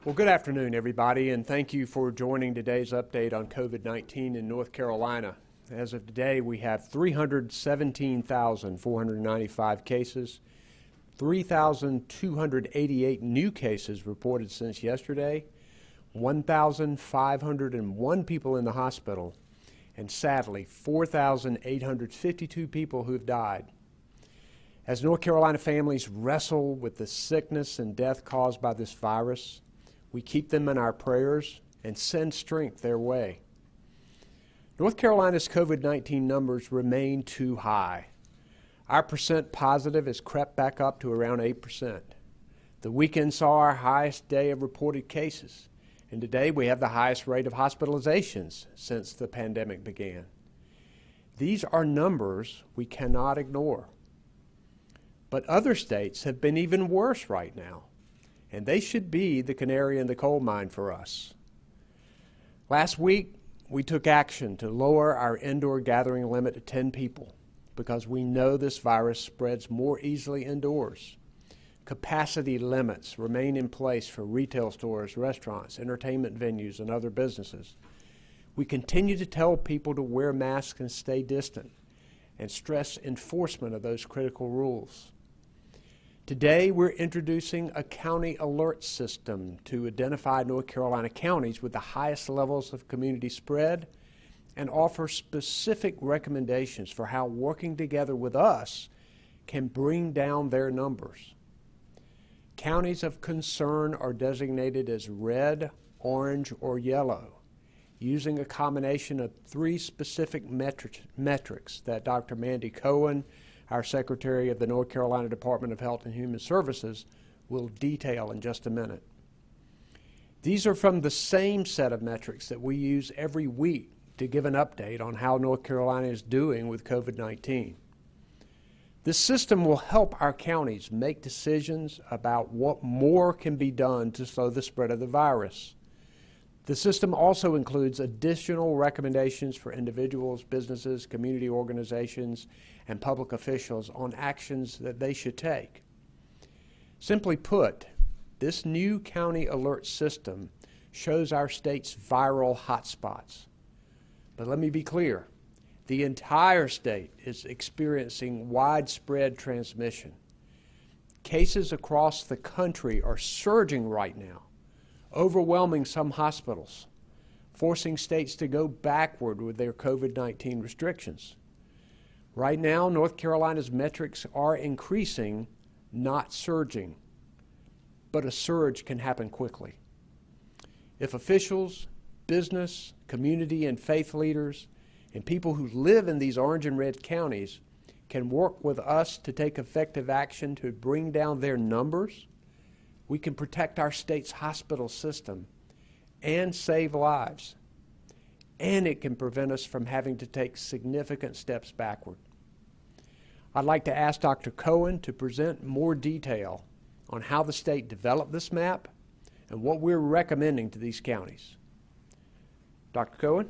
Well, good afternoon, everybody, and thank you for joining today's update on COVID-19 in North Carolina. As of today, we have 317,495 cases, 3,288 new cases reported since yesterday, 1,501 people in the hospital, and sadly, 4,852 people who have died. As North Carolina families wrestle with the sickness and death caused by this virus, we keep them in our prayers and send strength their way. North Carolina's COVID-19 numbers remain too high. Our percent positive has crept back up to around 8%. The weekend saw our highest day of reported cases, and today we have the highest rate of hospitalizations since the pandemic began. These are numbers we cannot ignore. But other states have been even worse right now, and they should be the canary in the coal mine for us. Last week, we took action to lower our indoor gathering limit to 10 people because we know this virus spreads more easily indoors. Capacity limits remain in place for retail stores, restaurants, entertainment venues, and other businesses. We continue to tell people to wear masks and stay distant, and stress enforcement of those critical rules. Today, we're introducing a county alert system to identify North Carolina counties with the highest levels of community spread and offer specific recommendations for how working together with us can bring down their numbers. Counties of concern are designated as red, orange, or yellow, using a combination of three specific metrics that Dr. Mandy Cohen, our Secretary of the North Carolina Department of Health and Human Services, will detail in just a minute. These are from the same set of metrics that we use every week to give an update on how North Carolina is doing with COVID-19. This system will help our counties make decisions about what more can be done to slow the spread of the virus. The system also includes additional recommendations for individuals, businesses, community organizations, and public officials on actions that they should take. Simply put, this new county alert system shows our state's viral hotspots. But let me be clear, the entire state is experiencing widespread transmission. Cases across the country are surging right now, overwhelming some hospitals, forcing states to go backward with their COVID-19 restrictions. Right now, North Carolina's metrics are increasing, not surging, but a surge can happen quickly. If officials, business, community, and faith leaders, and people who live in these orange and red counties can work with us to take effective action to bring down their numbers, we can protect our state's hospital system and save lives. And it can prevent us from having to take significant steps backward. I'd like to ask Dr. Cohen to present more detail on how the state developed this map and what we're recommending to these counties. Dr. Cohen?